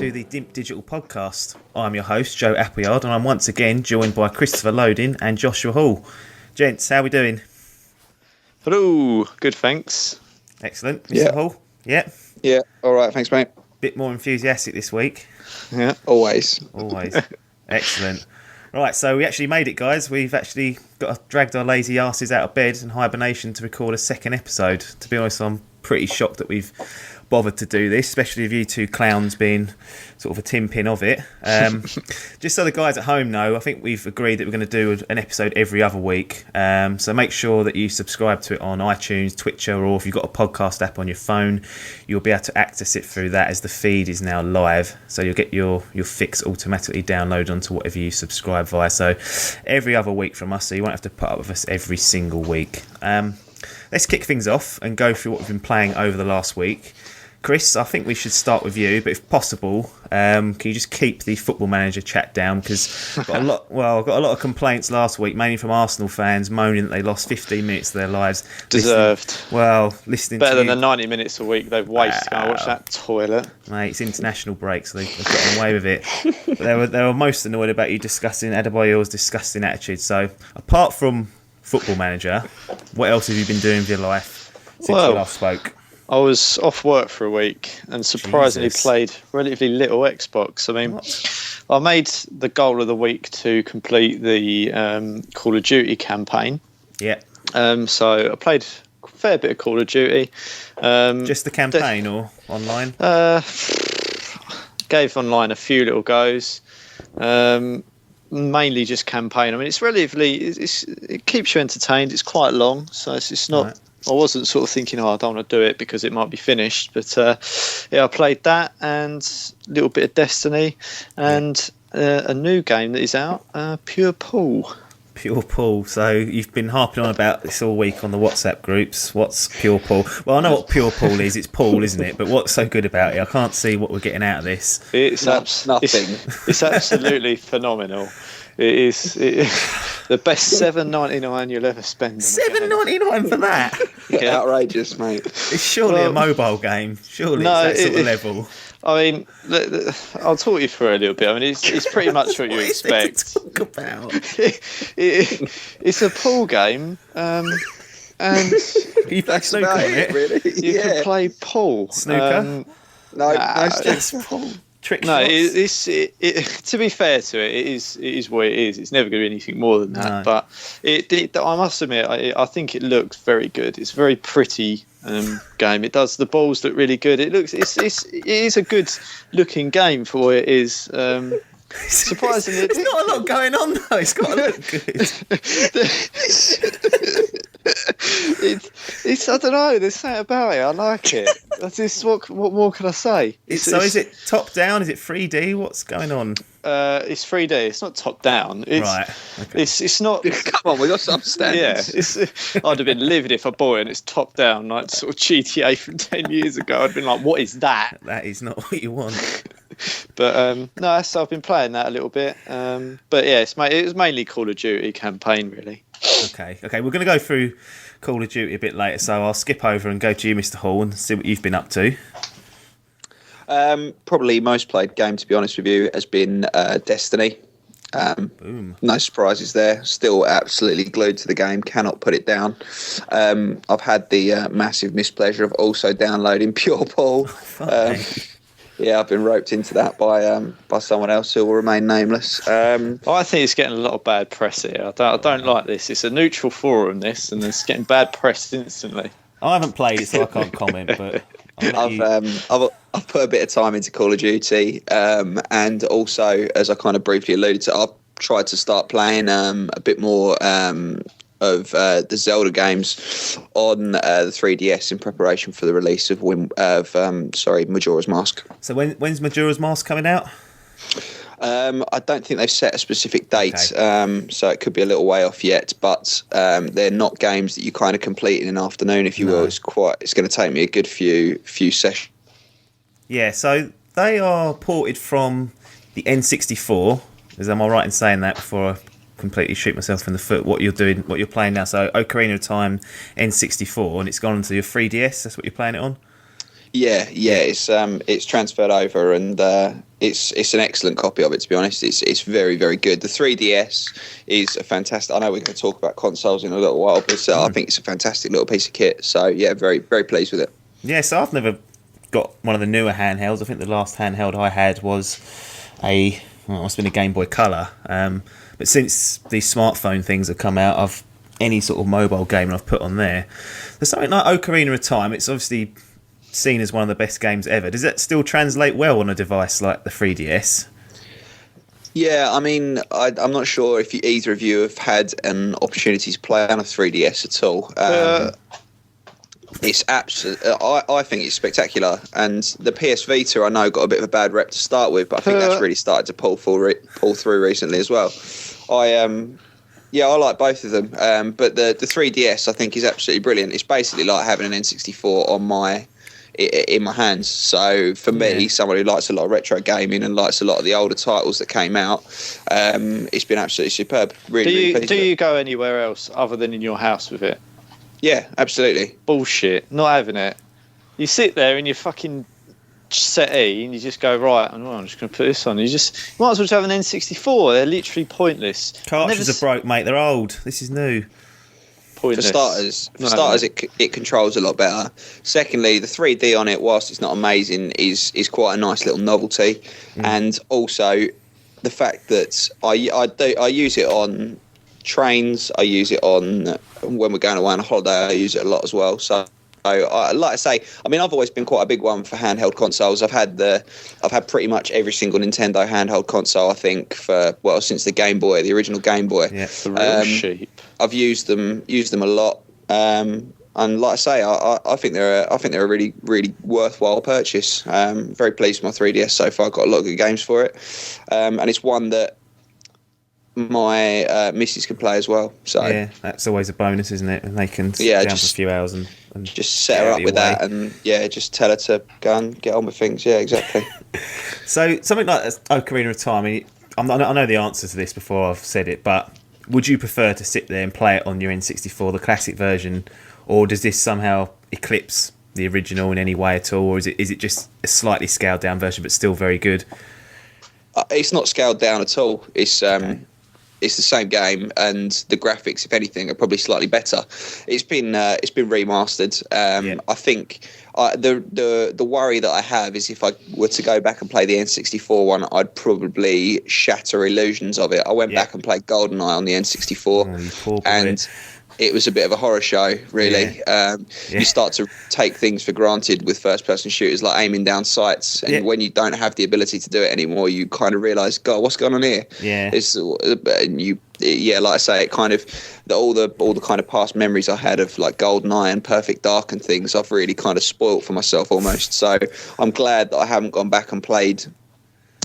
to the Dimp Digital Podcast. I'm your host, Joe Appleyard, and I'm once again joined by Christopher Loding and Joshua Hall. Gents, how are we doing? Hello, good, thanks. Excellent. Mr. Hall? Yeah? Yeah, all right, thanks, mate. Bit more enthusiastic this week. Yeah, always. Excellent. Right, so we actually made it, guys. We've actually dragged our lazy asses out of bed and hibernation to record a second episode. To be honest, I'm pretty shocked that we've bothered to do this, especially with you two clowns being sort of a tin pin of it. Just so the guys at home know, I think we've agreed that we're going to do an episode every other week. So make sure that you subscribe to it on iTunes, Twitcher, or if you've got a podcast app on your phone, you'll be able to access it through that, as the feed is now live. So you'll get your fix automatically downloaded onto whatever you subscribe via. So every other week from us, so you won't have to put up with us every single week. Let's kick things off and go through what we've been playing over the last week. Chris, I think we should start with you, but if possible, can you just keep the Football Manager chat down? Because I got a lot of complaints last week, mainly from Arsenal fans, moaning that they lost 15 minutes of their lives. Deserved. Listening better to than the 90 minutes a week they've wasted. Going to watch that toilet. Mate, it's international break, so they've gotten away with it. But they were most annoyed about you discussing Adebayor's disgusting attitude. So, apart from Football Manager, what else have you been doing with your life since we last spoke? I was off work for a week and surprisingly played relatively little Xbox. I mean, I made the goal of the week to complete the Call of Duty campaign. Yeah. So I played a fair bit of Call of Duty. Just the campaign or online? Gave online a few little goes. Mainly just campaign. I mean, it keeps you entertained. It's quite long, so it's not. Right. I wasn't sort of thinking, I don't want to do it because it might be finished. But I played that and a little bit of Destiny and a new game that is out, Pure Pool. Pure Pool. So you've been harping on about this all week on the WhatsApp groups. What's Pure Pool? Well, I know what Pure Pool is. It's pool, isn't it? But what's so good about it? I can't see what we're getting out of this. It's nothing. It's absolutely phenomenal. It is the best $7.99 you'll ever spend. $7.99 for that? Yeah. Outrageous, mate. It's surely a mobile game. Surely it's that sort of level. I mean, I'll talk you through a little bit. I mean, it's pretty much what you expect. What is there to talk about? It's a pool game, and you play snooker on it. Really? You can play pool. Snooker? No, that's pool. Trick shots. No, to be fair to it, it is what it is. It's never going to be anything more than that. No. But I must admit, I think it looks very good. It's a very pretty game. It does. The balls look really good. It is a good looking game for what it is. Surprisingly, there's not a lot going on though. It's got to look good. It's I don't know. There's something about it. I like it. That's just what more can I say? Is it top down? Is it 3D? What's going on? It's 3D. It's not top down. Right. Okay. It's not. Come on, we got some standards. Yeah. I'd have been livid if I bought it and it's top down, like sort of GTA from 10 years ago. I'd been like, what is that? That is not what you want. But no, so I've been playing that a little bit. But yeah, it was mainly Call of Duty campaign, really. Okay. We're going to go through Call of Duty a bit later, so I'll skip over and go to you, Mr. Hall, and see what you've been up to. Probably most played game, to be honest with you, has been Destiny. Boom. No surprises there. Still absolutely glued to the game. Cannot put it down. I've had the massive mispleasure of also downloading Pure Pool. Yeah, I've been roped into that by someone else who will remain nameless. I think it's getting a lot of bad press here. I don't like this. It's a neutral forum, this, and it's getting bad press instantly. I haven't played it, so I can't comment. But I've put a bit of time into Call of Duty, and also, as I kind of briefly alluded to, I've tried to start playing a bit more of the Zelda games on the 3DS in preparation for the release of Majora's Mask. So when's Majora's Mask coming out? I don't think they've set a specific date, so it could be a little way off yet. But they're not games that you kind of complete in an afternoon, if you will. It's going to take me a good few sessions. Yeah, so they are ported from the N64. Am I right in saying that before I completely shoot myself in the foot? What you're playing now? So Ocarina of Time N64, and it's gone onto your 3DS. That's what you're playing it on. Yeah, it's transferred over, and it's an excellent copy of it. To be honest, it's very, very good. The 3DS is a fantastic. I know we're going to talk about consoles in a little while, but I think it's a fantastic little piece of kit. So yeah, very, very pleased with it. Yeah, so I've never got one of the newer handhelds. I think the last handheld I had was it must have been a Game Boy Color. But since these smartphone things have come out, any sort of mobile game I've put on there. There's something like Ocarina of Time. It's obviously seen as one of the best games ever. Does it still translate well on a device like the 3DS? Yeah, I mean, I'm not sure if either of you have had an opportunity to play on a 3DS at all. It's absolutely. I think it's spectacular, and the PS Vita I know got a bit of a bad rep to start with, but I think that's really started to pull through recently as well. I like both of them, but the 3DS I think is absolutely brilliant. It's basically like having an N64 in my hands. So for me, someone who likes a lot of retro gaming and likes a lot of the older titles that came out, it's been absolutely superb. Really, do you go anywhere else other than in your house with it? Yeah, absolutely. Bullshit. Not having it. You sit there in your fucking settee and you just go, right, I'm just going to put this on. You might as well just have an N64. They're literally pointless. Cartridges are broke, mate. They're old. This is new. Pointless. For starters, it controls a lot better. Secondly, the 3D on it, whilst it's not amazing, is quite a nice little novelty. And also the fact that I use it on trains. I use it on when we're going away on a holiday. I use it a lot as well. So, like I say, I mean, I've always been quite a big one for handheld consoles. I've had pretty much every single Nintendo handheld console. I think since the Game Boy, the original Game Boy. Yeah, the real sheep. I've used them a lot. And like I say, I think they're a really, really worthwhile purchase. Very pleased with my 3DS so far. I've got a lot of good games for it, and it's one that my missus can play as well. So yeah, that's always a bonus, isn't it? And they can sit down for a few hours and just set her up with that, and just tell her to go and get on with things. Yeah, exactly. So something like Ocarina of Time. I know the answer to this before I've said it, but would you prefer to sit there and play it on your N64, the classic version, or does this somehow eclipse the original in any way at all, or is it just a slightly scaled down version but still very good? It's not scaled down at all. It's It's the same game, and the graphics, if anything, are probably slightly better. It's been remastered. I think the worry that I have is if I were to go back and play the N64 one, I'd probably shatter illusions of it. I went back and played GoldenEye on the N64, and it was a bit of a horror show, really. You start to take things for granted with first-person shooters, like aiming down sights, and when you don't have the ability to do it anymore, you kind of realise, God, what's going on here? Like I say, it kind of all the kind of past memories I had of like GoldenEye and Perfect Dark and things, I've really kind of spoilt for myself almost. So I'm glad that I haven't gone back and played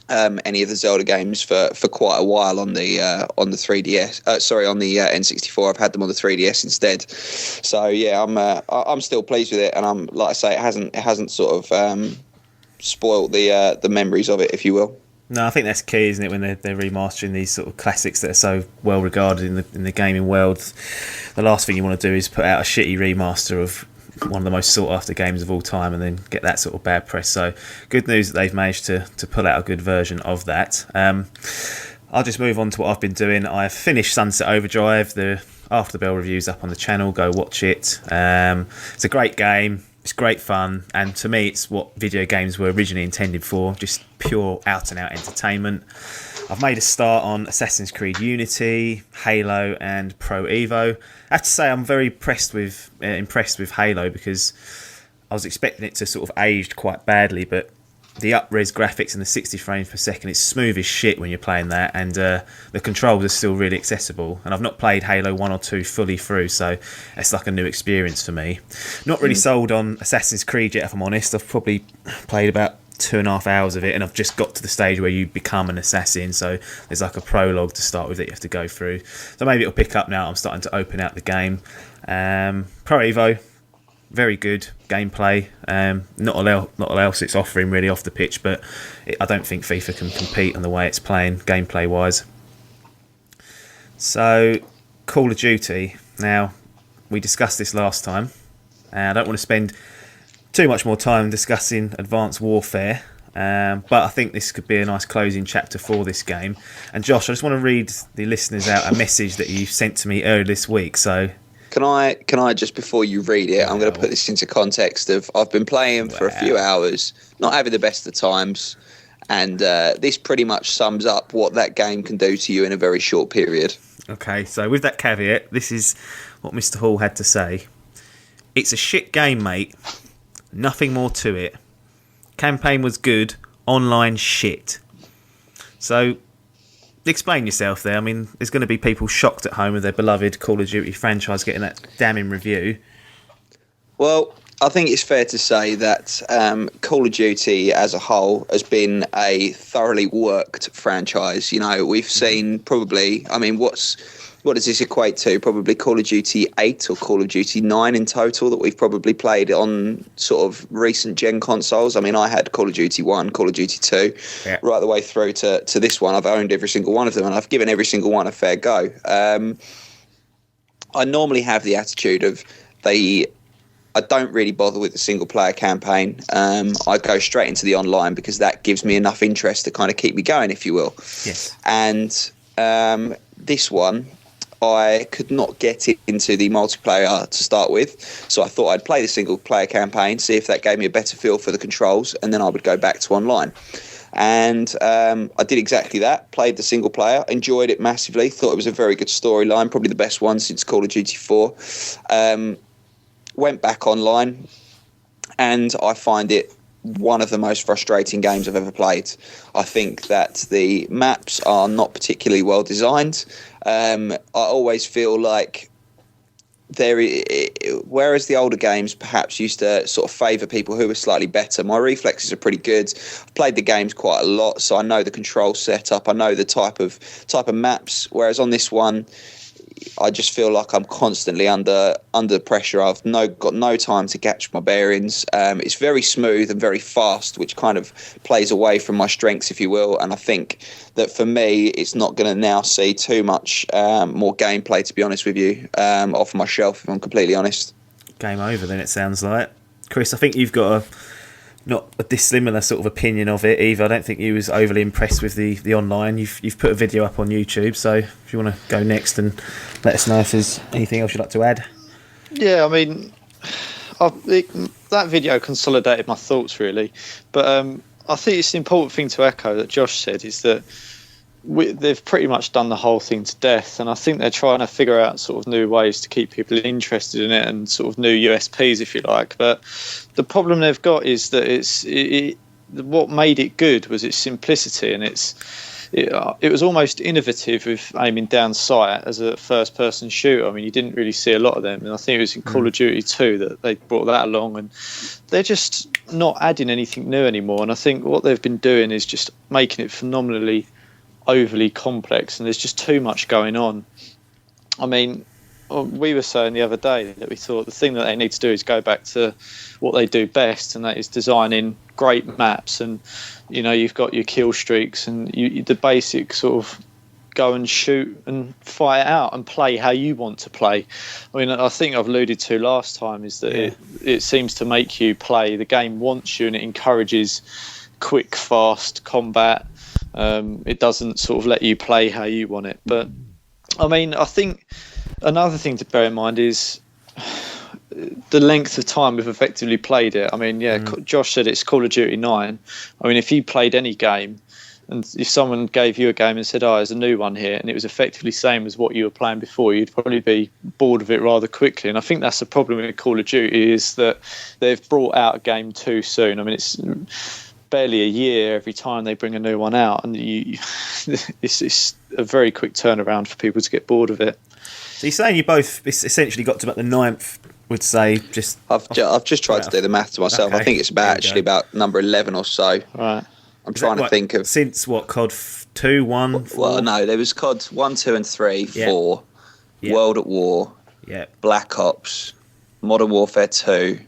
any of the Zelda games for quite a while on the 3DS. On the N64. I've had them on the 3DS instead. So yeah, I'm still pleased with it, and I'm, like I say, it hasn't sort of spoiled the memories of it, if you will. No, I think that's key, isn't it? When they're remastering these sort of classics that are so well regarded in the gaming world, the last thing you want to do is put out a shitty remaster of one of the most sought after games of all time and then get that sort of bad press. So good news that they've managed to pull out a good version of that. I'll just move on to what I've been doing. I've finished Sunset Overdrive. The After the Bell review's up on the channel. Go watch it. It's a great game. It's great fun, and to me it's what video games were originally intended for, just pure out and out entertainment. I've made a start on Assassin's Creed Unity, Halo and Pro Evo. I have to say I'm very impressed with Halo, because I was expecting it to sort of aged quite badly, but the up-res graphics and the 60 frames per second, it's smooth as shit when you're playing that, and the controls are still really accessible. And I've not played Halo 1 or 2 fully through, so it's like a new experience for me. Not really sold on Assassin's Creed yet, if I'm honest. I've probably played about 2.5 hours of it, and I've just got to the stage where you become an assassin, so there's like a prologue to start with that you have to go through. So maybe it'll pick up now. I'm starting to open out the game. Pro Evo, very good gameplay. Not all else it's offering really off the pitch, but I don't think FIFA can compete on the way it's playing gameplay wise. So Call of Duty. Now, we discussed this last time. I don't want to spend too much more time discussing Advanced Warfare. But I think this could be a nice closing chapter for this game. And Josh, I just want to read the listeners out a message that you sent to me earlier this week. So can I just, before you read it, I'm going to put this into context of I've been playing for a few hours, not having the best of times, and this pretty much sums up what that game can do to you in a very short period. Okay, so with that caveat, this is what Mr. Hall had to say. It's a shit game, mate. Nothing more to it. Campaign was good, online shit. So, explain yourself there. I mean, there's going to be people shocked at home with their beloved Call of Duty franchise getting that damning review. Well, I think it's fair to say that Call of Duty as a whole has been a thoroughly worked franchise. You know, we've seen probably, I mean, what does this equate to? Probably Call of Duty 8 or Call of Duty 9 in total that we've probably played on sort of recent gen consoles. I mean, I had Call of Duty 1, Call of Duty 2, right the way through to this one. I've owned every single one of them, and I've given every single one a fair go. I normally have the attitude of I don't really bother with the single-player campaign. I go straight into the online because that gives me enough interest to kind of keep me going, if you will. Yes. And this one, I could not get into the multiplayer to start with, so I thought I'd play the single-player campaign, see if that gave me a better feel for the controls, and then I would go back to online. And I did exactly that, played the single-player, enjoyed it massively, thought it was a very good storyline, probably the best one since Call of Duty 4. Went back online, and I find it one of the most frustrating games I've ever played. I think that the maps are not particularly well designed. I always feel like whereas the older games perhaps used to sort of favour people who were slightly better, my reflexes are pretty good. I've played the games quite a lot, so I know the control setup, I know the type of maps, whereas on this one I just feel like I'm constantly under pressure. I've got no time to catch my bearings. It's very smooth and very fast, which kind of plays away from my strengths, if you will. And I think that for me, it's not going to now see too much more gameplay, to be honest with you, off my shelf, if I'm completely honest. Game over then, it sounds like. Chris, I think you've got not a dissimilar sort of opinion of it either. I don't think you was overly impressed with the online. You've put a video up on YouTube, so if you want to go next and let us know if there's anything else you'd like to add. Yeah, I mean, that video consolidated my thoughts really, but I think it's an important thing to echo that Josh said is that they've pretty much done the whole thing to death, and I think they're trying to figure out sort of new ways to keep people interested in it and sort of new USPs, if you like. But the problem they've got is that what made it good was its simplicity, and it was almost innovative with aiming down sight as a first-person shooter. I mean, you didn't really see a lot of them, and I think it was in Call of Duty 2 that they brought that along, and they're just not adding anything new anymore. And I think what they've been doing is just making it phenomenally overly complex, and there's just too much going on. I mean, we were saying the other day that we thought the thing that they need to do is go back to what they do best, and that is designing great maps. And you know, you've got your kill streaks and the basic sort of go and shoot and fight out and play how you want to play. I mean, I think I've alluded to last time is that it seems to make you play. The game wants you, and it encourages quick, fast combat. It doesn't sort of let you play how you want it. But I mean, I think another thing to bear in mind is the length of time we've effectively played it. I mean, Josh said it's Call of Duty 9. I mean, if you played any game, and if someone gave you a game and said, there's a new one here, and it was effectively the same as what you were playing before, you'd probably be bored of it rather quickly. And I think that's the problem with Call of Duty, is that they've brought out a game too soon. I mean, it's barely a year every time they bring a new one out, and it's a very quick turnaround for people to get bored of it. So you're saying you both essentially got to about the 9th, would say, just... I've just tried to do the math to myself. Okay. I think it's about number 11 or so. Right. I'm trying to think of... Since what, COD 2, 1, 4? Well, no, there was COD 1, 2 and 3, 4, World at War, Black Ops, Modern Warfare 2,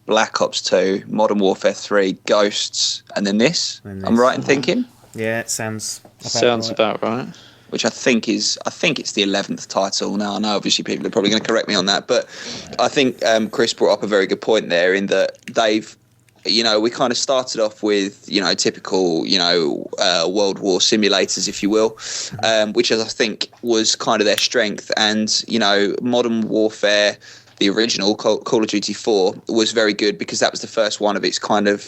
Black Ops 2, Modern Warfare 3, Ghosts, and then this. I'm right in thinking? Yeah, it sounds about right. which I think it's the 11th title now. I know obviously people are probably going to correct me on that, but I think Chris brought up a very good point there in that they've, we kind of started off with, typical, World War simulators, if you will, which I think was kind of their strength. And, Modern Warfare, the original Call of Duty 4, was very good because that was the first one of its kind of,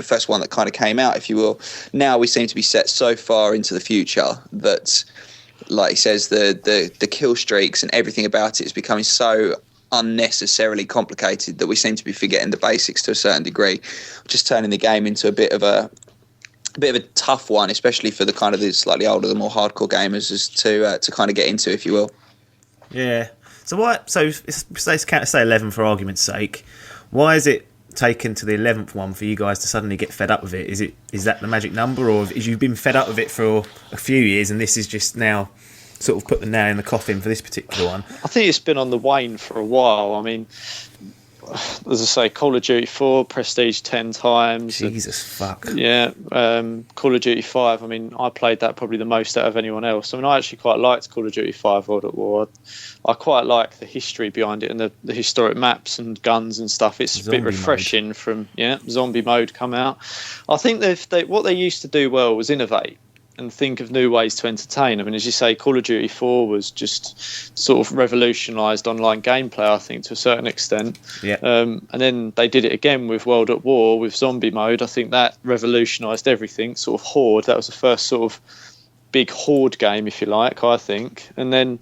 first one that kind of came out, if you will. Now we seem to be set so far into the future that, like he says, the kill streaks and everything about it is becoming so unnecessarily complicated that we seem to be forgetting the basics to a certain degree, just turning the game into a bit of a tough one, especially for the kind of the slightly older, the more hardcore gamers, as to kind of get into, if you will. Yeah. So why? So say 11 for argument's sake. Why is it taken to the 11th one for you guys to suddenly get fed up with it? Is that the magic number, or have you been fed up with it for a few years and this is just now sort of put the nail in the coffin for this particular one? I think it's been on the wane for a while. I mean, as I say, Call of Duty 4, Prestige 10 times. Jesus fuck. Yeah, Call of Duty 5, I mean, I played that probably the most out of anyone else. I mean, I actually quite liked Call of Duty 5 World at War. I quite like the history behind it and the historic maps and guns and stuff. It's a bit refreshing mode. From zombie mode come out. I think what they used to do well was innovate and think of new ways to entertain. I mean, as you say, Call of Duty 4 was just sort of revolutionised online gameplay, I think, to a certain extent. Yeah. And then they did it again with World at War, with zombie mode. I think that revolutionised everything. Sort of Horde, that was the first sort of big Horde game, if you like, I think. And then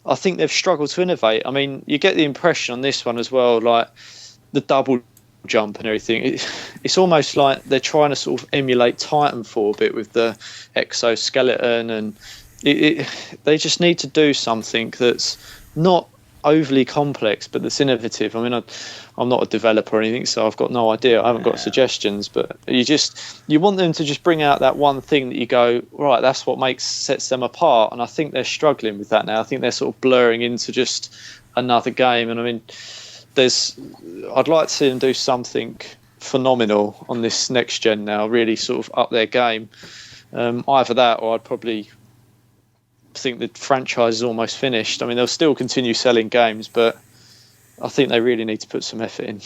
I think they've struggled to innovate. I mean, you get the impression on this one as well, like the double jump and everything. It's almost like they're trying to sort of emulate Titanfall a bit with the exoskeleton, and they just need to do something that's not overly complex but that's innovative. I mean, I'm not a developer or anything, so I've got no idea. I haven't got suggestions, but you want them to just bring out that one thing that you go, right, that's what sets them apart. And I think they're struggling with that now. I think they're sort of blurring into just another game. And I mean, I'd like to see them do something phenomenal on this next gen now, really sort of up their game. Either that, or I'd probably think the franchise is almost finished. I mean, they'll still continue selling games, but I think they really need to put some effort in.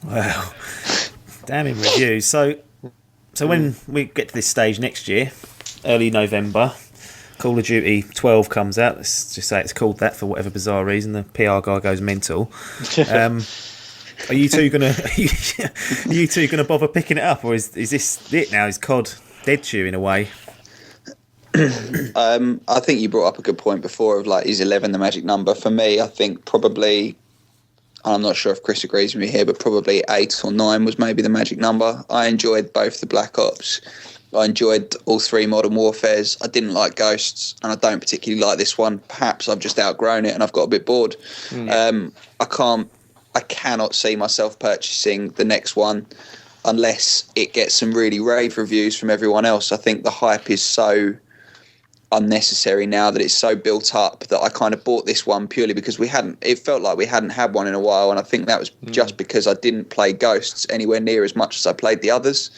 Wow. Damning reviews. So when we get to this stage next year, early November, Call of Duty 12 comes out. Let's just say it's called that for whatever bizarre reason. The PR guy goes mental. Are you two gonna bother picking it up, or is this it now? Is COD dead to you in a way? I think you brought up a good point before of like, is 11 the magic number? For me, I think probably, I'm not sure if Chris agrees with me here, but probably 8 or 9 was maybe the magic number. I enjoyed both the Black Ops. I enjoyed all 3 Modern Warfares. I didn't like Ghosts, and I don't particularly like this one. Perhaps I've just outgrown it and I've got a bit bored. I cannot see myself purchasing the next one unless it gets some really rave reviews from everyone else. I think the hype is so unnecessary now that it's so built up that I kind of bought this one purely because it felt like we hadn't had one in a while, and I think that was just because I didn't play Ghosts anywhere near as much as I played the others.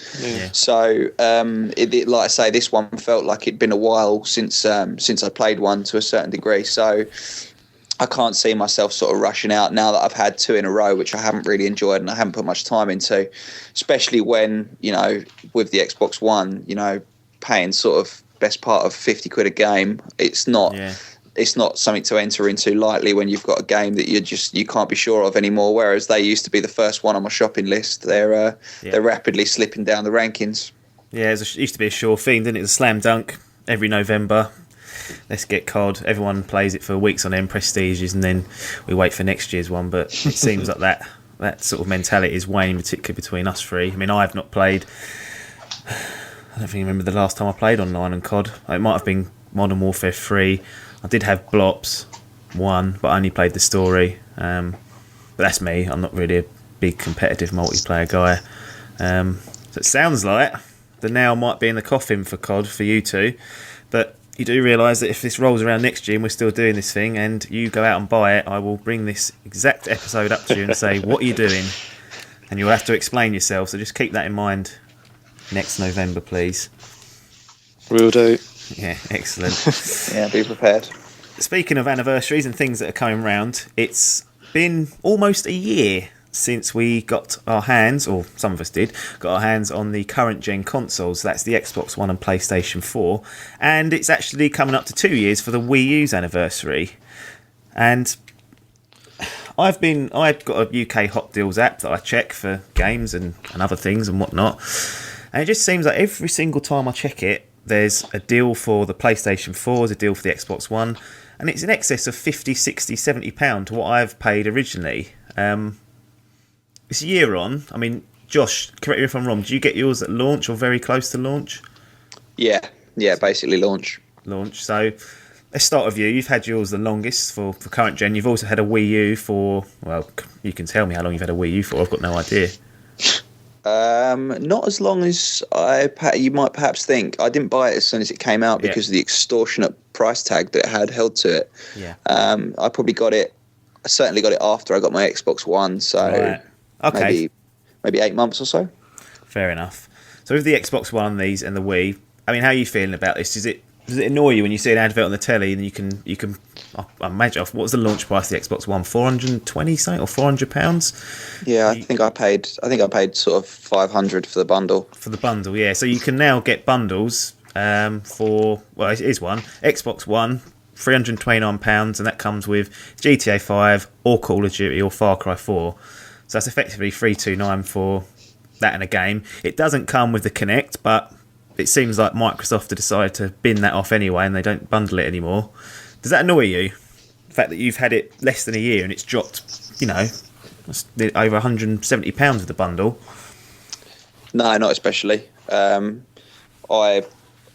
So like I say, this one felt like it'd been a while since I played one to a certain degree, so I can't see myself sort of rushing out now that I've had 2 in a row, which I haven't really enjoyed and I haven't put much time into, especially when, with the Xbox One, paying sort of best part of 50 quid a game. It's not something to enter into lightly when you've got a game that you can't be sure of anymore, whereas they used to be the first one on my shopping list. They're rapidly slipping down the rankings. Yeah, it used to be a sure thing, didn't it? It was a slam dunk every November. Let's get COD. Everyone plays it for weeks on end prestiges, and then we wait for next year's one. But it seems like that sort of mentality is waning, particularly between us 3. I mean, I've not played. I don't think I remember the last time I played online on COD. It might have been Modern Warfare 3. I did have Blops 1, but I only played the story. But that's me. I'm not really a big competitive multiplayer guy. So it sounds like the nail might be in the coffin for COD for you two. But you do realise that if this rolls around next year and we're still doing this thing and you go out and buy it, I will bring this exact episode up to you and say, what are you doing? And you'll have to explain yourself. So just keep that in mind next November, please. Will do. Yeah, excellent. Yeah, be prepared. Speaking of anniversaries and things that are coming round, it's been almost a year since we got our hands, or some of us did, got our hands on the current gen consoles. That's the Xbox One and PlayStation 4. And it's actually coming up to 2 years for the Wii U's anniversary. And I've got a UK Hot Deals app that I check for games and other things and whatnot. And it just seems like every single time I check it, there's a deal for the PlayStation 4, there's a deal for the Xbox One, and it's in excess of 50, 60, 70 pound to what I've paid originally. It's a year on. I mean, Josh, correct me if I'm wrong, did you get yours at launch or very close to launch? Yeah, basically launch. So let's start with you. You've had yours the longest for current gen. You've also had a Wii U for, well, you can tell me how long you've had a Wii U for. I've got no idea. Not as long as you might perhaps think. I didn't buy it as soon as it came out because of the extortionate price tag that it had held to it. Yeah. I certainly got it after I got my Xbox One, so right. Okay. maybe 8 months or so. Fair enough. So with the Xbox One, these and the Wii, I mean, how are you feeling about this? Does it annoy you when you see an advert on the telly and you can I imagine, what was the launch price of the Xbox One? 420 something or £400? Yeah, I think I paid sort of 500 for the bundle. For the bundle, yeah. So you can now get bundles for, well, it is one Xbox One, £329, and that comes with GTA 5 or Call of Duty or Far Cry 4. So that's effectively $329 for that and a game. It doesn't come with the Kinect, but it seems like Microsoft have decided to bin that off anyway, and they don't bundle it anymore. Does that annoy you? The fact that you've had it less than a year and it's dropped, over £170 with the bundle? No, not especially. I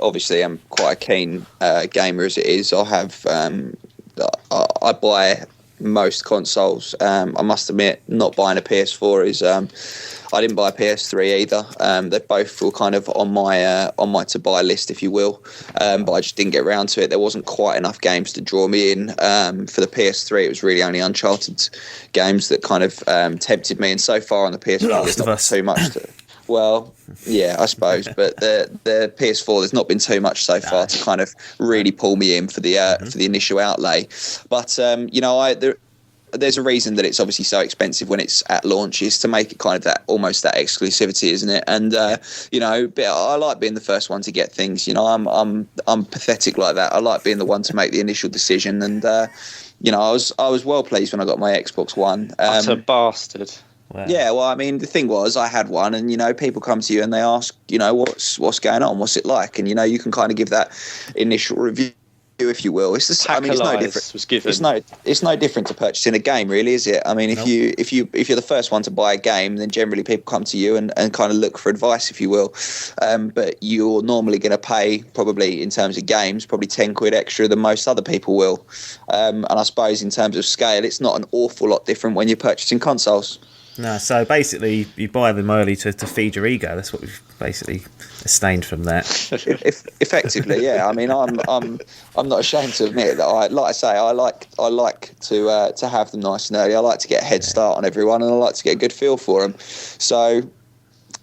obviously am quite a keen gamer as it is. I buy most consoles. I must admit, not buying a PS4 is. I didn't buy a PS3 either. They both were kind of on my to buy list, if you will, but I just didn't get around to it. There wasn't quite enough games to draw me in. For the PS3, it was really only Uncharted games that kind of tempted me. And so far on the PS4, there's not too much to. Well, yeah, I suppose, but the PS4, there's not been too much so far to kind of really pull me in for the initial outlay. But there's a reason that it's obviously so expensive when it's at launch, is to make it kind of that almost that exclusivity, isn't it? And but I like being the first one to get things. I'm pathetic like that. I like being the one to make the initial decision. And I was well pleased when I got my Xbox One. Utter bastard. Wow. Yeah, well, I mean, the thing was, I had one, and people come to you and they ask, what's going on, what's it like, and you can kind of give that initial review, if you will. It's the same. I mean, it's no different. Was given. It's no different to purchasing a game, really, is it? I mean, if you're the first one to buy a game, then generally people come to you and kind of look for advice, if you will. But you're normally going to pay, probably in terms of games, probably £10 extra than most other people will. And I suppose in terms of scale, it's not an awful lot different when you're purchasing consoles. No, so basically you buy them early to feed your ego. That's what we've basically sustained from that. Effectively, yeah. I mean, I'm not ashamed to admit that I like to have them nice and early. I like to get a head start on everyone, and I like to get a good feel for them. So,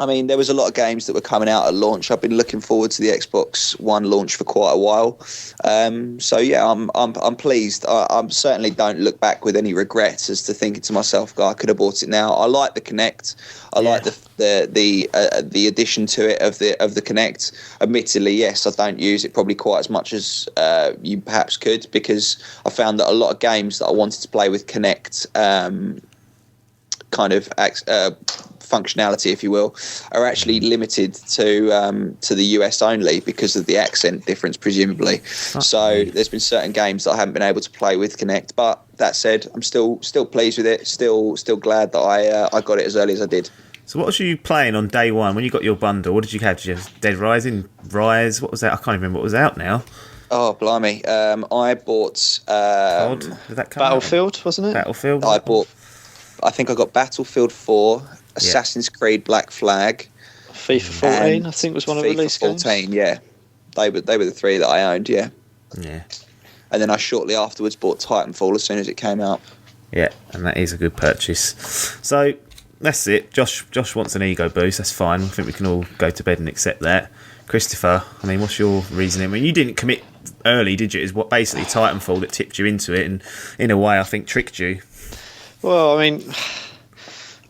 I mean, there was a lot of games that were coming out at launch. I've been looking forward to the Xbox One launch for quite a while. So yeah, I'm pleased. I certainly don't look back with any regrets as to thinking to myself, "God, I could have bought it now." I like the Kinect. I like the addition to it of the Kinect. Admittedly, yes, I don't use it probably quite as much as you perhaps could, because I found that a lot of games that I wanted to play with Kinect functionality, if you will, are actually limited to the US only because of the accent difference, presumably. So there's been certain games that I haven't been able to play with Kinect. But that said, I'm still pleased with it. Still glad that I got it as early as I did. So what was you playing on day one when you got your bundle? What did you have? Did you have Dead Rising, Rise? What was that? I can't even remember what was out now. Oh, blimey. I bought... CoD? Did that come Battlefield, out? wasn't it? Battlefield? I think I got Battlefield 4, Assassin's Creed Black Flag, FIFA 14, I think, was one of the release games. 14, yeah. They were the three that I owned, yeah. Yeah. And then I shortly afterwards bought Titanfall as soon as it came out. Yeah, and that is a good purchase. So that's it. Josh wants an ego boost. That's fine. I think we can all go to bed and accept that. Christopher, I mean, what's your reasoning? I mean, you didn't commit early, did you? It's what basically Titanfall that tipped you into it, and in a way, I think tricked you. Well, I mean,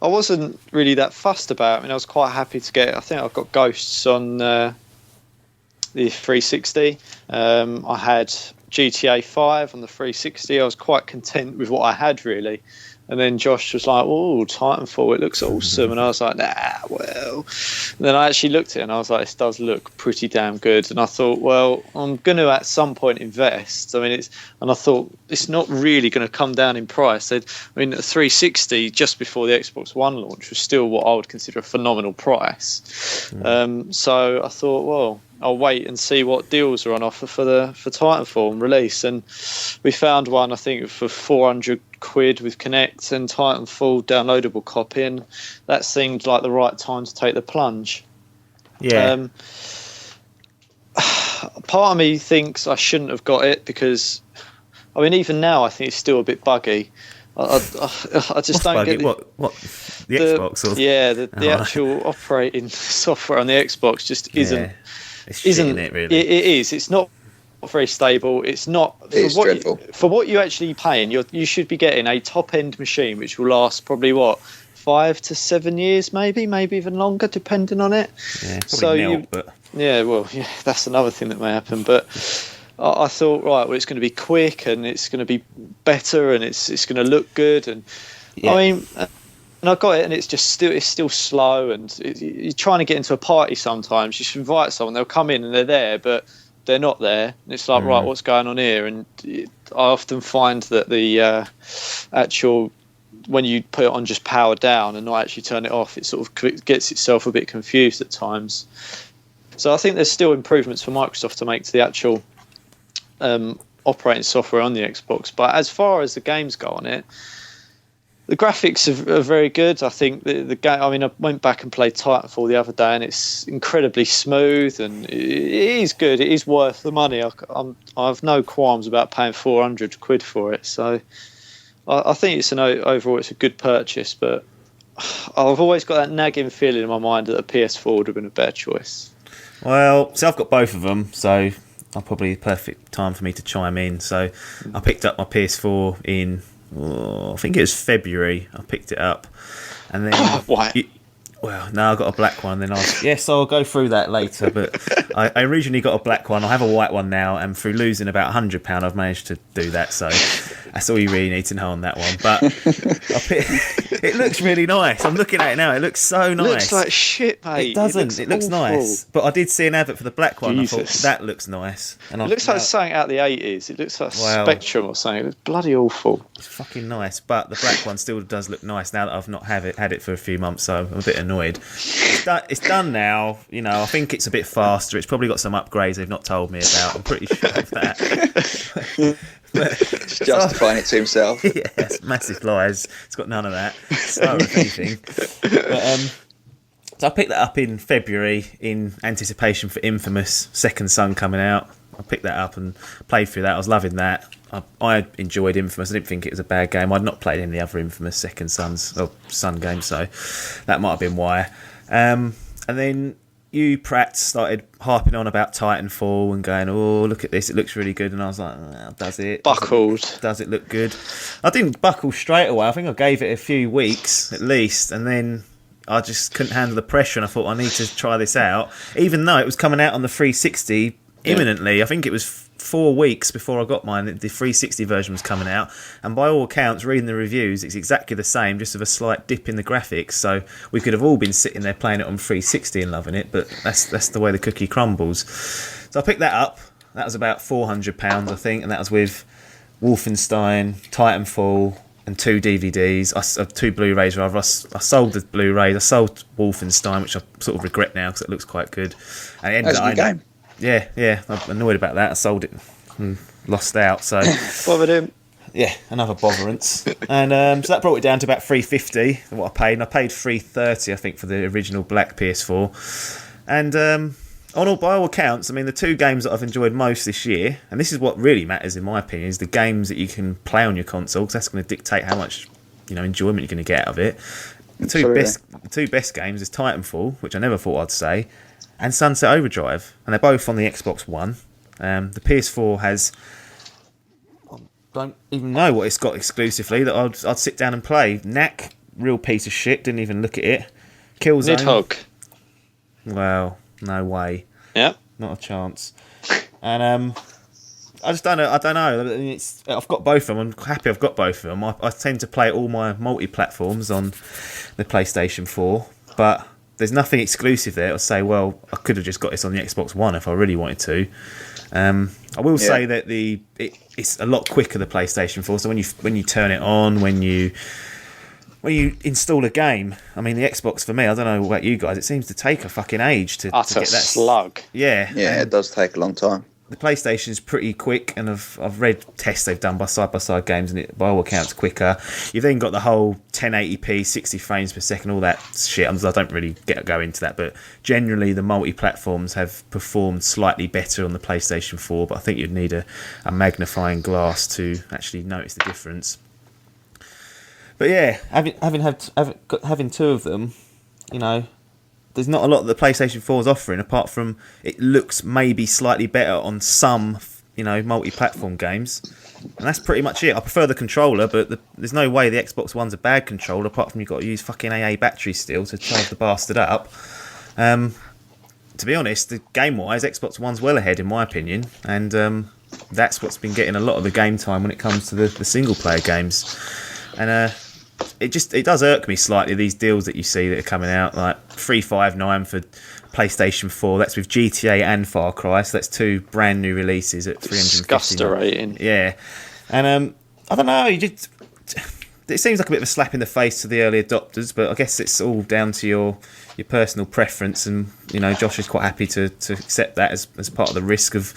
I wasn't really that fussed about it. I mean, I was quite happy to get. I think I've got Ghosts on the 360. I had GTA 5 on the 360. I was quite content with what I had, really. And then Josh was like, "Oh, Titanfall, it looks awesome." And I was like, "Nah, well." And then I actually looked at it and I was like, "This does look pretty damn good." And I thought, well, I'm going to at some point invest. I mean, I thought it's not really going to come down in price. I mean, a 360 just before the Xbox One launch was still what I would consider a phenomenal price. So I thought, well, I'll wait and see what deals are on offer for Titanfall release. And we found one, I think, for £400 with Connect and Titanfall downloadable copy, and that seemed like the right time to take the plunge. Yeah. Part of me thinks I shouldn't have got it because, I mean, even now I think it's still a bit buggy. I just don't buggy? get what the Xbox or the actual operating software on the Xbox just isn't. Isn't it really? It is. It's not very stable. It's not. It's dreadful. For what you're actually paying, you should be getting a top end machine which will last probably 5 to 7 years, maybe even longer, depending on it. Yeah, but that's another thing that may happen. But I thought, right, well, it's going to be quick and it's going to be better and it's going to look good. And I mean. And I got it, and it's still slow, and you're trying to get into a party sometimes. You should invite someone; they'll come in and they're there, but they're not there. And it's like, right, what's going on here? And I often find that the actual when you put it on just power down and not actually turn it off, it sort of gets itself a bit confused at times. So I think there's still improvements for Microsoft to make to the actual operating software on the Xbox. But as far as the games go on it. The graphics are very good. I think the game. I mean, I went back and played Titanfall the other day, and it's incredibly smooth, and it is good. It is worth the money. I have no qualms about paying £400 for it. So I think overall it's a good purchase. But I've always got that nagging feeling in my mind that a PS4 would have been a better choice. Well, so I've got both of them, so I'll probably perfect time for me to chime in. So I picked up my PS4 in. I think it was February. I picked it up, and then Why? No, I got a black one. Then I'll go through that later. But I originally got a black one. I have a white one now, and through losing about £100, I've managed to do that. So that's all you really need to know on that one. But it looks really nice. I'm looking at it now. It looks so nice. It looks like shit, mate. It doesn't. It looks awful. Nice. But I did see an advert for the black one. Jesus. I thought that looks nice. And it looks like something out of the 80s. It looks like Spectrum or something. It looks bloody awful. It's fucking nice. But the black one still does look nice now that I've not had it for a few months. So I'm a bit annoyed. It's done now. You know, I think it's a bit faster. It's probably got some upgrades they've not told me about. I'm pretty sure of that. Just justifying it to himself. Yes, massive lies. It's got none of that. So, if anything. But, so I picked that up in February in anticipation for Infamous Second Son coming out. I picked that up and played through that. I was loving that. I enjoyed Infamous. I didn't think it was a bad game. I'd not played any of the other Infamous Second Son games, so that might have been why. And then you, Pratt, started harping on about Titanfall and going, oh, look at this, it looks really good. And I was like, does it? Buckled. Does it look good? I didn't buckle straight away. I think I gave it a few weeks at least, and then I just couldn't handle the pressure, and I thought, I need to try this out. Even though it was coming out on the 360 imminently. I think it was 4 weeks before I got mine. The 360 version was coming out, and by all accounts, reading the reviews, it's exactly the same, just with a slight dip in the graphics. So we could have all been sitting there playing it on 360 and loving it, but that's the way the cookie crumbles. So I picked that up. That was about £400, I think, and that was with Wolfenstein, Titanfall, and 2 DVDs. 2 Blu-rays rather. I sold the Blu-rays. I sold Wolfenstein, which I sort of regret now because it looks quite good. And it ended That's a good game. Yeah, I'm annoyed about that. I sold it and lost out. So bothered him. Yeah, another botherance. And so that brought it down to about $350, what I paid. And I paid $330, I think, for the original black PS4. And by all accounts, I mean, the 2 games that I've enjoyed most this year, and this is what really matters in my opinion, is the games that you can play on your console, because that's going to dictate how much enjoyment you're going to get out of it. the two best games is Titanfall, which I never thought I'd say, and Sunset Overdrive, and they're both on the Xbox One. The PS4 has, I don't even know what it's got exclusively that I'd sit down and play. Knack, real piece of shit, didn't even look at it. Killzone. Nidhogg. Well, no way. Yeah. Not a chance. And I just don't know. I don't know. I've got both of them. I'm happy I've got both of them. I tend to play all my multi-platforms on the PlayStation 4, but there's nothing exclusive there. I'll say, well, I could have just got this on the Xbox One if I really wanted to. I will say that it's a lot quicker, the PlayStation 4. So when you turn it on, when you install a game, I mean, the Xbox for me, I don't know about you guys, it seems to take a fucking age to get that slug. Yeah, it does take a long time. The PlayStation's pretty quick, and I've read tests they've done by side-by-side games, and it, by all accounts, quicker. You've then got the whole 1080p, 60 frames per second, all that shit. I don't really go into that, but generally the multi-platforms have performed slightly better on the PlayStation 4, but I think you'd need a magnifying glass to actually notice the difference. But yeah, having two of them, you know, there's not a lot that the PlayStation 4 is offering, apart from it looks maybe slightly better on some, you know, multi-platform games. And that's pretty much it. I prefer the controller, but there's no way the Xbox One's a bad controller, apart from you've got to use fucking AA batteries still to charge the bastard up. To be honest, the game-wise, Xbox One's well ahead, in my opinion. And that's what's been getting a lot of the game time when it comes to the single-player games. And it does irk me slightly, these deals that you see that are coming out, like $359 for PlayStation 4. That's with GTA and Far Cry, so that's two brand new releases at $359. Disgusting. Yeah, and I don't know. It seems like a bit of a slap in the face to the early adopters, but I guess it's all down to your personal preference, and you know, Josh is quite happy to accept that as part of the risk of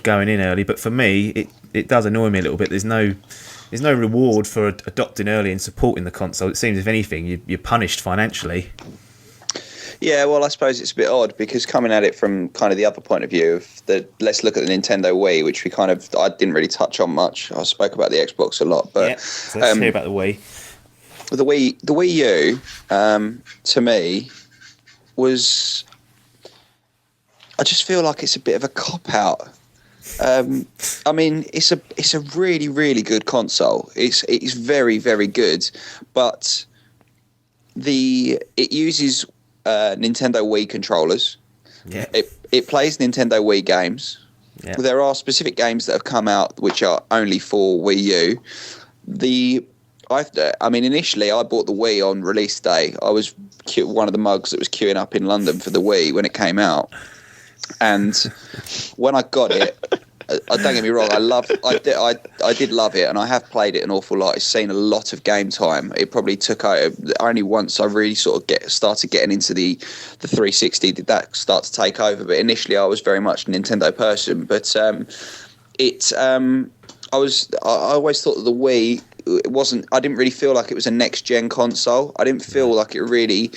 going in early. But for me, it does annoy me a little bit. There's no reward for adopting early and supporting the console. It seems, if anything, you're punished financially. Yeah, well, I suppose it's a bit odd, because coming at it from kind of the other point of view of let's look at the Nintendo Wii, which I didn't really touch on much. I spoke about the Xbox a lot, but so let's hear about the Wii. The Wii U, to me, was, I just feel like it's a bit of a cop out. I mean, it's a really, really good console. It's very, very good, but it uses Nintendo Wii controllers. Yeah. It plays Nintendo Wii games. Yeah. There are specific games that have come out which are only for Wii U. I mean, initially I bought the Wii on release day. I was one of the mugs that was queuing up in London for the Wii when it came out. And when I got it, don't get me wrong, I did love it, and I have played it an awful lot. It's seen a lot of game time. It probably took only once I really sort of started getting into the 360 did that start to take over. But initially, I was very much a Nintendo person. But I always thought that the Wii, it wasn't. I didn't really feel like it was a next gen console. I didn't feel like it really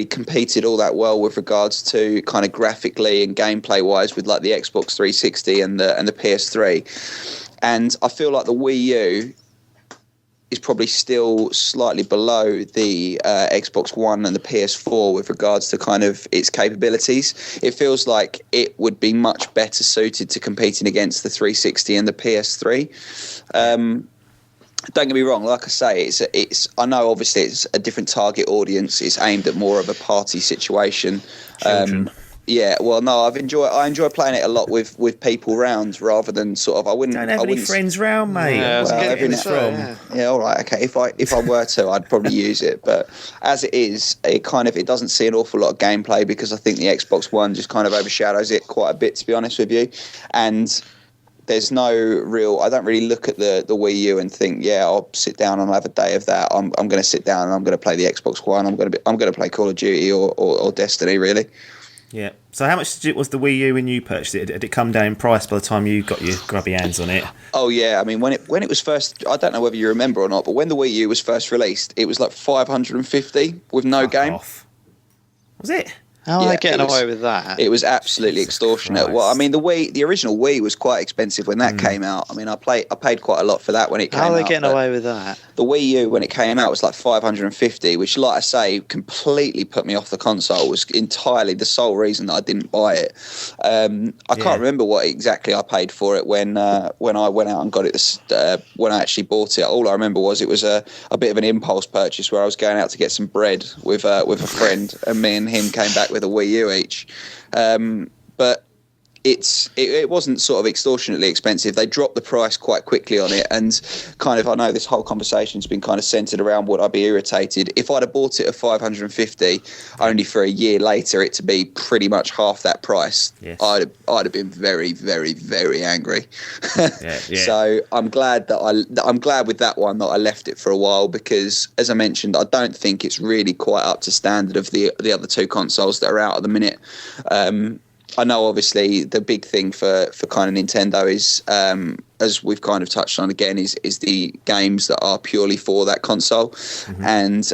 competed all that well with regards to kind of graphically and gameplay wise with like the Xbox 360 and the PS3. And I feel like the Wii U is probably still slightly below the Xbox One and the PS4 with regards to kind of its capabilities. It feels like it would be much better suited to competing against the 360 and the PS3. Don't get me wrong, like I say, it's. I know obviously it's a different target audience. It's aimed at more of a party situation. Children. Yeah, well, no, I enjoy playing it a lot with people round rather than sort of. I wouldn't. Don't have any friends round, mate. Yeah, yeah, all right, okay. If I were to, I'd probably use it. But as it is, it doesn't see an awful lot of gameplay, because I think the Xbox One just kind of overshadows it quite a bit, to be honest with you. And there's no real. I don't really look at the Wii U and think, yeah, I'll sit down and I'll have a day of that. I'm going to sit down and I'm going to play the Xbox One. I'm going to play Call of Duty or Destiny, really. Yeah. So how much was the Wii U when you purchased it? Did it come down in price by the time you got your grubby hands on it? Oh yeah. I mean, when it was first, I don't know whether you remember or not, but when the Wii U was first released, it was like $550 with no game. Off. Was it? How are they getting away with that? It was absolutely extortionate. Christ. Well, I mean, the original Wii was quite expensive when that came out. I mean, I paid quite a lot for that when it came out. How are they getting away with that? The Wii U, when it came out, was like 550, which, like I say, completely put me off the console. It was entirely the sole reason that I didn't buy it. I can't remember what exactly I paid for it when I went out and got it. When I actually bought it, all I remember was it was a bit of an impulse purchase where I was going out to get some bread with a friend, and me and him came back with a Wii U each. But it wasn't sort of extortionately expensive. They dropped the price quite quickly on it, and kind of, I know this whole conversation's been kind of centered around would I be irritated if I'd have bought it at 550 only for a year later it to be pretty much half that price. Yes. I'd have been very, very, very angry. Yeah. So I'm glad with that one that I left it for a while, because as I mentioned, I don't think it's really quite up to standard of the other two consoles that are out at the minute. I know, obviously, the big thing for kind of Nintendo is, as we've kind of touched on again, is the games that are purely for that console. And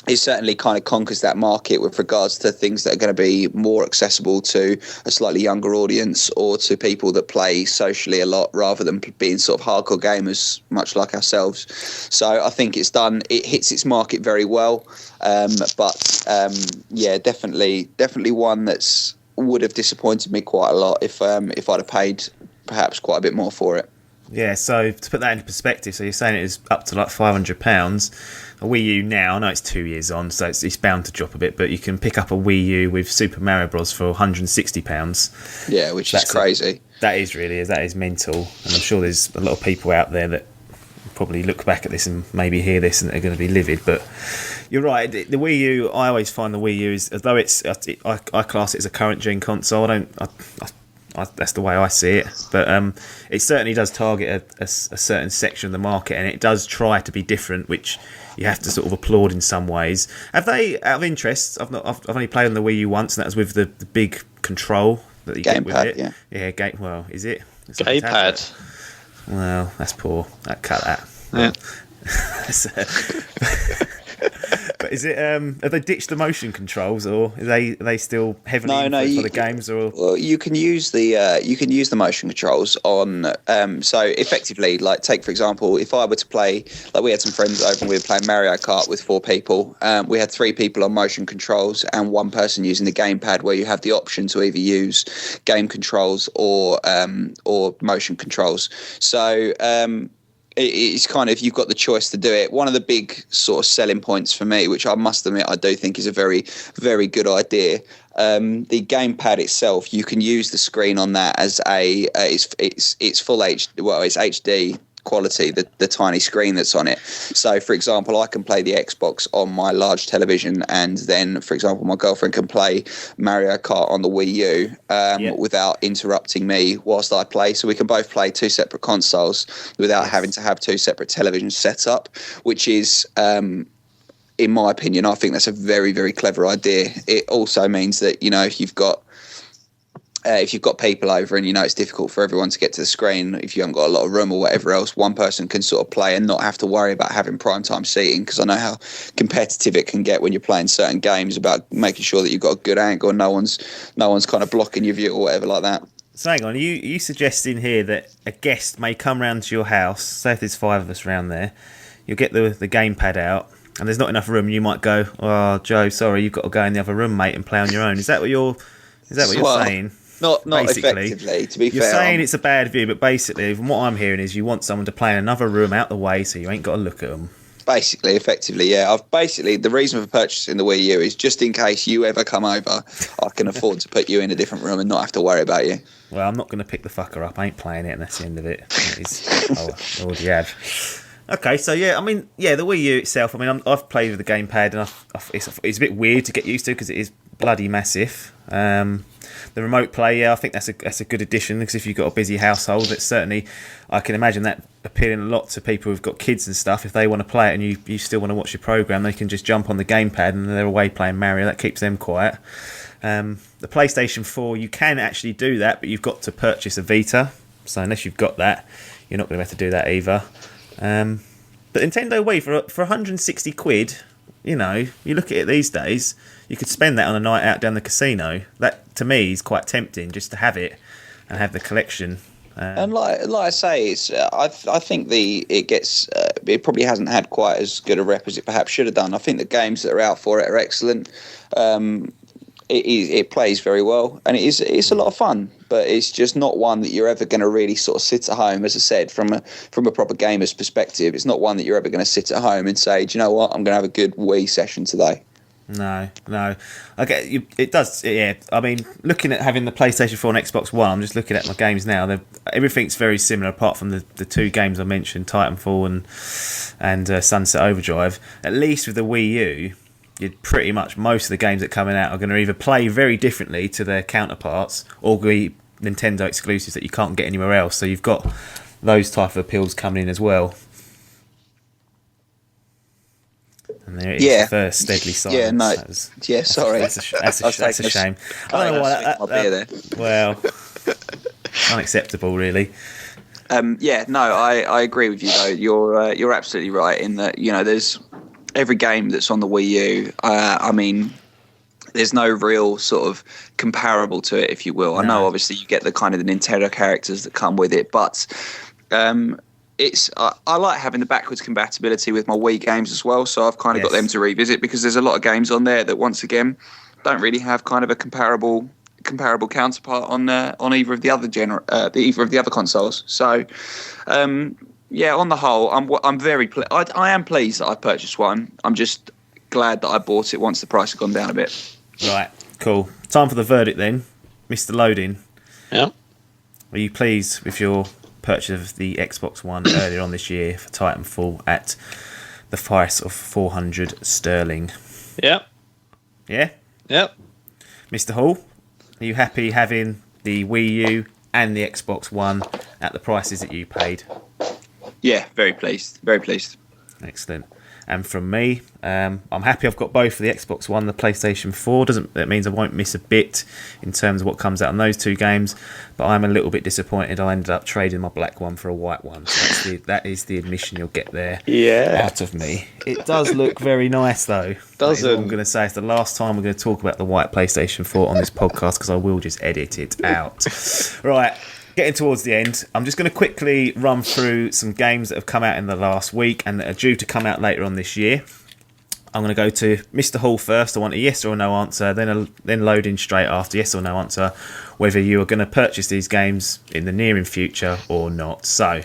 it certainly kind of conquers that market with regards to things that are going to be more accessible to a slightly younger audience, or to people that play socially a lot rather than being sort of hardcore gamers, much like ourselves. So I think it hits its market very well. But definitely one that's would have disappointed me quite a lot if I'd have paid perhaps quite a bit more for it. Yeah, so to put that into perspective, so you're saying it is up to like £500. A Wii U now, I know it's 2 years on, so it's bound to drop a bit, but you can pick up a Wii U with Super Mario Bros. For £160. Yeah, which is crazy. That is mental, and I'm sure there's a lot of people out there that probably look back at this and maybe hear this and are going to be livid. But you're right, the Wii U, I always find the Wii U is, although I class it as a current gen console, that's the way I see it, but it certainly does target a certain section of the market, and it does try to be different, which you have to sort of applaud in some ways. Have they, out of interest, I've only played on the Wii U once, and that was with the big control that you get with it. Well, is it? It's like gamepad. Well, that's poor. Cut that. Yeah. But is it? Have they ditched the motion controls, or are they still heavily for the games? Or well, you can use the motion controls on. So effectively, like, take for example, if I were to play, like, we had some friends over and we were playing Mario Kart with 4 people. We had 3 people on motion controls and 1 person using the gamepad, where you have the option to either use game controls or motion controls. So. It's kind of, you've got the choice to do it. One of the big sort of selling points for me, which I must admit I do think is a very, very good idea. The gamepad itself, you can use the screen on that as it's full HD. Well, it's HD quality, the tiny screen that's on it. So, for example, I can play the Xbox on my large television, and then, for example, my girlfriend can play Mario Kart on the Wii U without interrupting me whilst I play. So we can both play 2 separate consoles without having to have 2 separate televisions set up, which is, in my opinion, I think that's a very, very clever idea. It also means that, you know, if you've got people over and, you know, it's difficult for everyone to get to the screen, if you haven't got a lot of room or whatever else, one person can sort of play and not have to worry about having prime time seating, because I know how competitive it can get when you're playing certain games about making sure that you've got a good angle and no one's kind of blocking your view or whatever like that. So hang on, are you suggesting here that a guest may come round to your house, say if there's 5 of us around there, you'll get the gamepad out, and there's not enough room, you might go, "Oh, Joe, sorry, you've got to go in the other room, mate, and play on your own." Is that what you're saying? Not effectively, to be fair. You're saying it's a bad view, but basically, from what I'm hearing, is you want someone to play in another room out the way, so you ain't got to look at them. Basically, effectively, yeah. The reason for purchasing the Wii U is just in case you ever come over, I can afford to put you in a different room and not have to worry about you. Well, I'm not going to pick the fucker up. I ain't playing it, and that's the end of it. I already have. Okay, so yeah, I mean, yeah, the Wii U itself, I mean, I've played with the gamepad, and it's a bit weird to get used to because it is bloody massive. The remote play, yeah, I think that's a good addition, because if you've got a busy household, it's certainly, I can imagine that appealing a lot to people who've got kids and stuff. If they want to play it and you still want to watch your program, they can just jump on the gamepad and they're away playing Mario. That keeps them quiet. The PlayStation 4, you can actually do that, but you've got to purchase a Vita. So unless you've got that, you're not going to be able to do that either. But Nintendo Wii, for 160 quid, you look at it these days, you could spend that on a night out down the casino. That, to me, is quite tempting, just to have it and have the collection. And like I say, it's I think it probably hasn't had quite as good a rep as it perhaps should have done. I think the games that are out for it are excellent. It plays very well, and it's a lot of fun. But it's just not one that you're ever going to really sort of sit at home. As I said, from a proper gamer's perspective, it's not one that you're ever going to sit at home and say, do you know what, I'm going to have a good Wii session today. No. Okay, it does. Yeah, I mean, looking at having the PlayStation 4 and Xbox One, I'm just looking at my games now. Everything's very similar, apart from the two games I mentioned, Titanfall and Sunset Overdrive. At least with the Wii U, you'd pretty much most of the games that are coming out are going to either play very differently to their counterparts, or be Nintendo exclusives that you can't get anywhere else. So you've got those type of appeals coming in as well. And there it is, the first deadly silence. Sorry. That's a shame. I don't know why well, unacceptable, really. I agree with you though. You're absolutely right in that, there's every game that's on the Wii U. I mean, there's no real sort of comparable to it, if you will. No. I know obviously you get the kind of the Nintendo characters that come with it, but I like having the backwards compatibility with my Wii games as well, so I've kind of got them to revisit, because there's a lot of games on there that, once again, don't really have kind of a comparable counterpart on either of the other consoles. So on the whole, I'm very I am pleased that I purchased one. I'm just glad that I bought it once the price had gone down a bit. Right, cool. Time for the verdict then, Mr. Loding. Yeah. Are you pleased with your purchase of the Xbox One earlier on this year for Titanfall at the price of £400? Yep. Yeah? Yep. Mr. Hall, are you happy having the Wii U and the Xbox One at the prices that you paid? Yeah, very pleased. Very pleased. Excellent. And from me, I'm happy I've got both for the Xbox One and the PlayStation 4. That means I won't miss a bit in terms of what comes out on those two games. But I'm a little bit disappointed. I ended up trading my black one for a white one. So that is the admission you'll get there out of me. It does look very nice, though. Doesn't. I'm going to say it's the last time we're going to talk about the white PlayStation 4 on this podcast, because I will just edit it out. Right. Getting towards the end, I'm just going to quickly run through some games that have come out in the last week and that are due to come out later on this year. I'm going to go to Mr. Hall first. I want a yes or no answer, then Loading straight after, yes or no answer, whether you are going to purchase these games in the near future or not. So,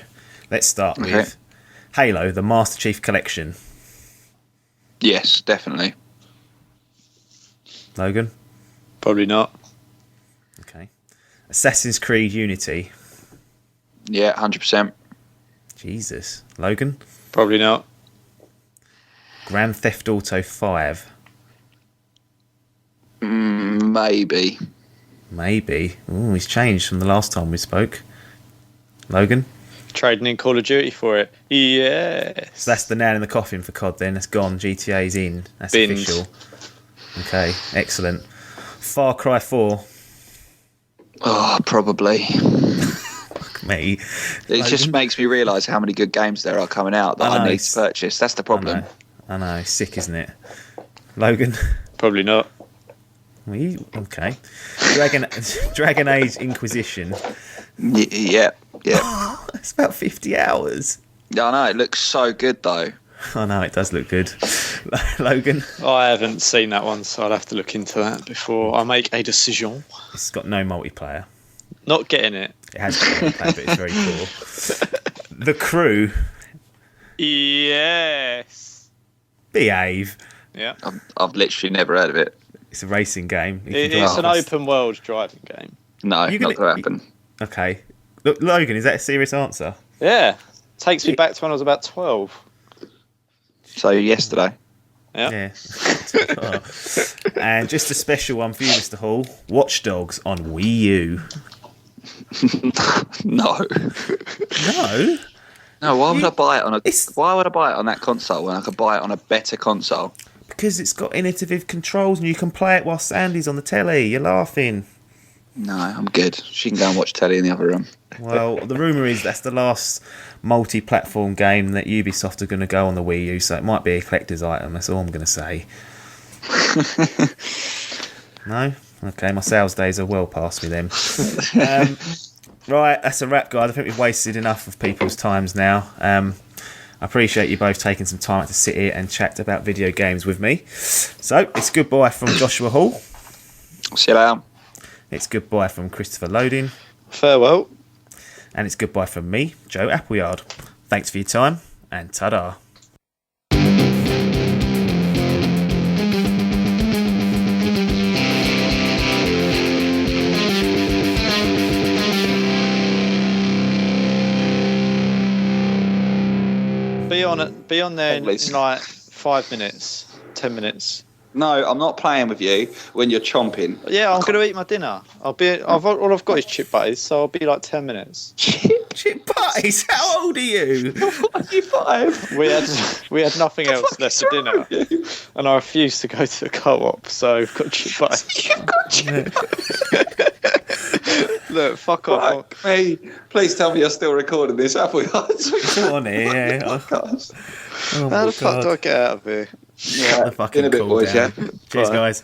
let's start with Halo, the Master Chief Collection. Yes, definitely. Logan? Probably not. Okay. Assassin's Creed Unity. Yeah, 100%. Jesus. Logan? Probably not. Grand Theft Auto 5. Maybe. Ooh, he's changed from the last time we spoke. Logan? Trading in Call of Duty for it. Yeah. So that's the nail in the coffin for COD then. That's gone. GTA's in. That's Binned. Official. Okay, excellent. Far Cry 4. Oh, probably. Fuck me. It just makes me realise how many good games there are coming out that I need to purchase. That's the problem. I know. Sick, isn't it? Logan? Probably not. Okay. Dragon Age Inquisition. Yeah. It's about 50 hours. I know. It looks so good, though. I know, it does look good. Logan? I haven't seen that one, so I'll have to look into that before I make a decision. It's got no multiplayer. Not getting it. It has got multiplayer, but it's very poor. The Crew. Yes. Behave. Yeah. I've literally never heard of it. It's a racing game. It's an open world driving game. No, not going to happen. Okay. Look, Logan, is that a serious answer? Yeah. Takes me back to when I was about 12. So yesterday. Yeah. And just a special one for you, Mr. Hall. Watch Dogs on Wii U. No. No? No, why would I buy it on that console when I could buy it on a better console? Because it's got innovative controls and you can play it while Sandy's on the telly. You're laughing. No, I'm good. She can go and watch telly in the other room. Well, the rumour is that's the last multi-platform game that Ubisoft are going to go on the Wii U, so it might be a collector's item. That's all I'm going to say. No? Okay, my sales days are well past me then. Right, that's a wrap, guys. I think we've wasted enough of people's times now. I appreciate you both taking some time to sit here and chat about video games with me. So, it's goodbye from Joshua Hall. See you later. It's goodbye from Christopher Loding. Farewell. And it's goodbye from me, Joe Appleyard. Thanks for your time, and ta-da. Be on there in like 5 minutes, 10 minutes. No, I'm not playing with you when you're chomping. Yeah, I'm going to eat my dinner. All I've got is chip butties, so I'll be like 10 minutes. Chip butties? How old are you? Are you 5? We had nothing else left for dinner, and I refused to go to the co-op, so I've got chip butties. You've got chip butties. Look, fuck off. Hey, please tell me you're still recording this, have we? Come on here, yeah. How the fuck do I get out of here? The fucking in a bit, cool boys, down. yeah. Cheers, Bye. guys.